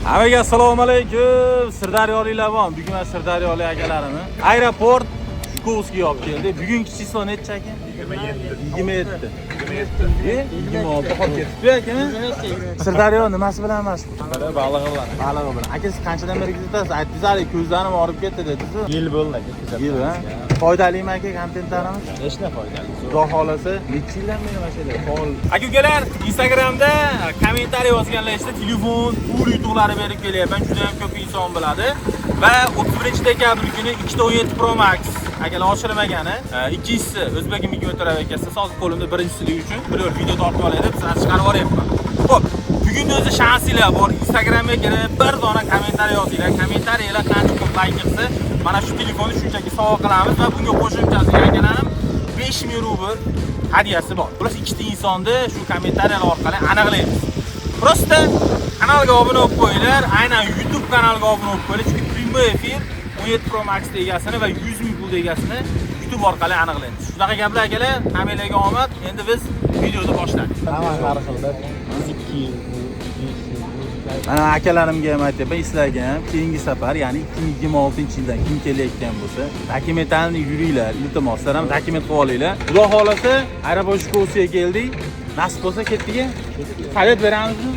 Hammaga assalomu alaykum. Sirdaryoliklar bor. Bugun men Sirdaryolik akalarimni aeroport Jhukovskiga olib keldik. Bugungi chislo necha ekan? 27. 26 qolib ketibdi akami. Sirdaryo nimasi bilan mashhur? Balig'i bilan. Balig'i bilan. Aka siz qanchadan beri ketasiz? Aytdingiz, ko'zlarim og'rib ketdi dedingiz. Yil bo'ldi. Yil, ha? Foydalimi aka kontentlarimiz? Hech narsa foydali. Xudo xolasa, necha yildan beri mana shunday faol. Aka-ukalar, Instagramda kommentariy yozganlar esa telefon, pul yutuqlari berib kelyapman. Juda ham ko'p inson biladi. Va 31-dekabr kuni 217 Pro Max akalar oshirmagani, ikkinchisi o'zbekimga o'tirib ekasi, hozir qo'limda birinchisilik uchun bir video tortib olay deb sizlarga chiqarib yuboryapman. Xo'p, bugun o'zi shansinglar bor. Instagramga kirib bir dona kommentariy yozinglar. Kommentariylar qancha ko'p like qilsa, mana shu telefonni shunchaki sovg'a qilamiz va bunga qo'shimchasiga akalarim 5000 rubl hadyasi bor. Plus ikkita insonni shu kommentariyalar orqali aniqlaymiz. Prosta kanalga obuna bo'lib qo'yinglar. Aynan YouTube kanaliga obuna bo'lib qo'yinglar, chunki prямой efir 17 Pro Max egasini va 100 ming pul egasini YouTube orqali aniqlaymiz. Shunaqa gaplar akalar, hammalarga omad. Endi biz videoni boshladik. Hamma har xilda 2 yil. Mana akalarimga ham aytayapman, sizlarga ham keyingi safar, ya'ni 2026-yildan kim kelayotgan bo'lsa, dokumentalni yuringlar, iltimos, sizlar ham dokument qilib olinglar. Xudo xolasa, aeroport Jhukovskiga keldik. Nasib bo'lsa ketdik. Salat beramizmi?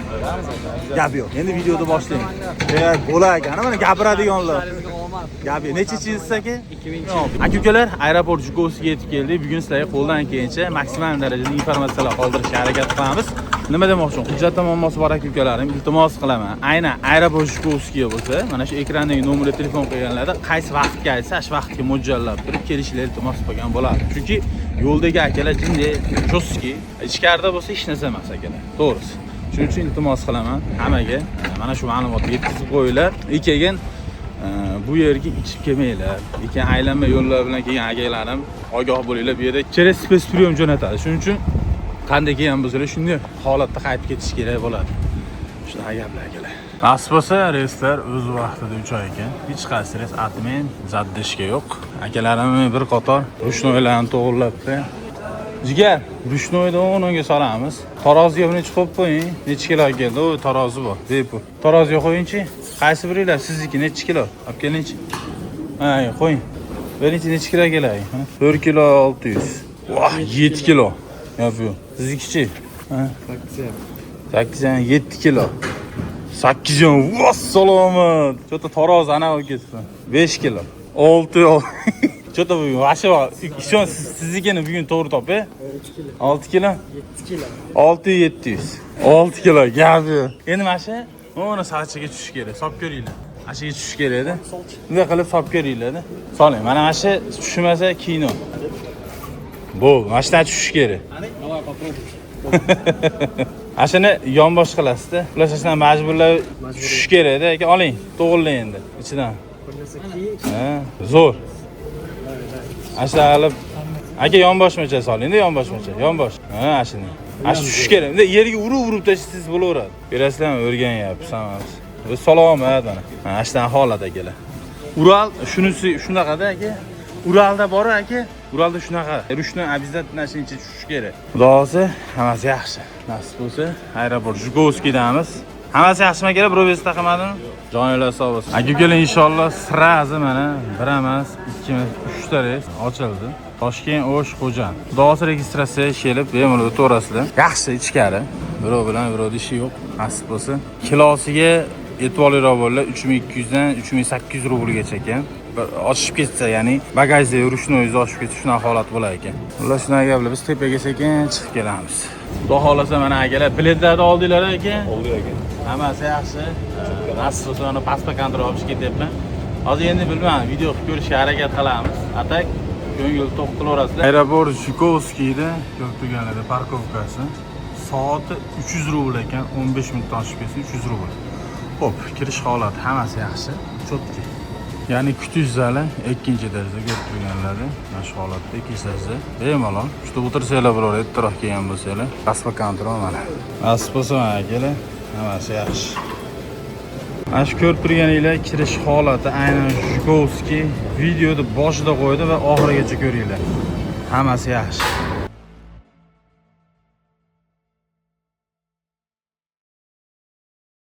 Gap yo'q. Endi videoni boshlaymiz. Bo'lak, ana mana gapiradiganlar. Gap yo'q. Necha yilsiz aka? 2000. Aka-ukalar, aeroport Jhukovskiga yetib keldik. Bugun sizlarga qo'ldan kelgancha maksimal darajada informatsiyalar qoldirishga harakat qilamiz. Nima demoqchiman? Hujjatda muammosi bor aka-ukalarim, iltimos qilaman. Aynan aeroport Jhukovskiga bo'lsa, mana shu ekrandagi nomerga telefon qilganlarda qaysi vaqtga aytsa, shu vaqtga mo'ljallab turib kelishinglar iltimos qilgan bo'ladi. Chunki yo'ldagi akalar jinday, jo'ski, ichkarida bo'lsa hech narsa emas akalar. To'g'risi. Shuning uchun iltimos qilaman hammaga mana shu ma'lumotni yetkazib qo'yinglar. Keyin bu yerga ichib kelmanglar. Keyin aylanma yo'llar bilan kelgan akalarim ogoh bo'linglar. Bu yerda через spetspriем jo'natadi. Shuning uchun qanday kelgan bo'lsa, shunday holatda qaytib ketish kerak bo'ladi. Shunaqa gaplar akalar. Nasib bo'lsa, reyslar o'z vaqtida uchoq ekan. Hech qaysi reys atmen zaddishga yo'q. Akalarim bir qator rushnoylarni to'g'rilabdi. Jigar, rushnoyni o'rniga solamiz. Taroziga buni chiqib qo'ying. Necha kilo keldi? O, tarozi bor. Bepul. Taroziga qo'ying-chi. Qaysi biringlar sizniki necha kilo? Olib keling-chi. Ha, qo'ying. Birinchi necha kilo keladi? 4 kilo 600. Voh, 7 kilo. Yo'q. Siznikichi? Ha, 8 7 kilo. 8 jon. Vassalomat. Chota tarozi ana olib ketdi. 5 kilo. 6 Chota bu vashi bor. Ishon siznikini bugun to'g'ri topay. 6 kilo. 7 kilo. 6 700. 6 kilo gapi. Endi mana shu ona salchiga tushish kerak. Sop ko'ringlar. Ashiga tushish kerak-da. Bunday qilib sop ko'ringlar-da. Soling. Mana shu tushmasa kino. Bu, mana shunday tushish kerak. Ashuni yonbosh qilasiz-da. Ular majburlab tushish kerak-da. Aka oling, to'g'rilang endi ichidan. Ha, zo'r. Ashuna qilib aka yonboshmacha soling-da, yonboshmacha. Yonbosh. Ha, ashuni. Ash tushish kerak. Endi yerga urib tashlaysiz bo'laveradi. Berasizlarmi o'rganyapsiz hammasi. O'z salomat mana. Mana shunday holat akalar. Ural shunisi shunaqada aka. Uralda bor aka. Uralda shunaqa. Rushni обязательно shuncha tushish kerak. Xudosi, hammasi yaxshi. Nasib bo'lsa, aeroport Jhukovskidamiz. Hammasi yaxshimi kerak, birovingiz taqamadimi? Joninglar sog' bo'lsin. Aka-ukalar inshaalloh sirazi mana 1 emas, 2 emas, 3 ta reys ochildi. Toshkent, O'sh, Xo'jand. Xudosi registratsiya kelib, bemalol o'tirasizlar. Yaxshi ichkari. Birov bilan birov ishi yo'q. Nasib bo'lsa, kilosiga e'tiborliroq bo'linglar, 3200 dan 3800 rublgacha ekan. Oshib ketsa, ya'ni bagajda rushnoyingiz oshib ketsa, shunaqa holat bo'lar ekan. Ular shunaqa gaplar, biz tepaga sekin chiqib kelamiz. Xudo xolasa mana akalar, biletlarni oldinglar ekan. Oldik ekan. Hammasi yaxshi. Nasib bo'lsa, mana pasport kontrol olib ketyapman. Hozir endi bilmayman, video qilib ko'rishga harakat qilamiz. Atak ko'ngil to'q qilaverasizlar. Aeroport Jhukovskida ko'p turganlarda parkovkasi soati 300 rubl ekan, 15 minutdan oshib ketsa 300 rubl. Xo'p, kirish holati hammasi yaxshi. Chotki. Ya'ni kutish zali ikkinchi darajada ko'p turganlarda mana shu holatda ikkinchi darajada bemalol juda o'tirsanglar bo'laveradi, ittiroq kelgan bo'lsanglar. Pasport kontrol mana. Nasib bo'lsa mana akalar, hammasi yaxshi. Mana shu ko'rib turganinglar kirish holati aynan Jhukovskiy videoda boshida qo'ydi va oxirigacha ko'ringlar. Hammasi yaxshi.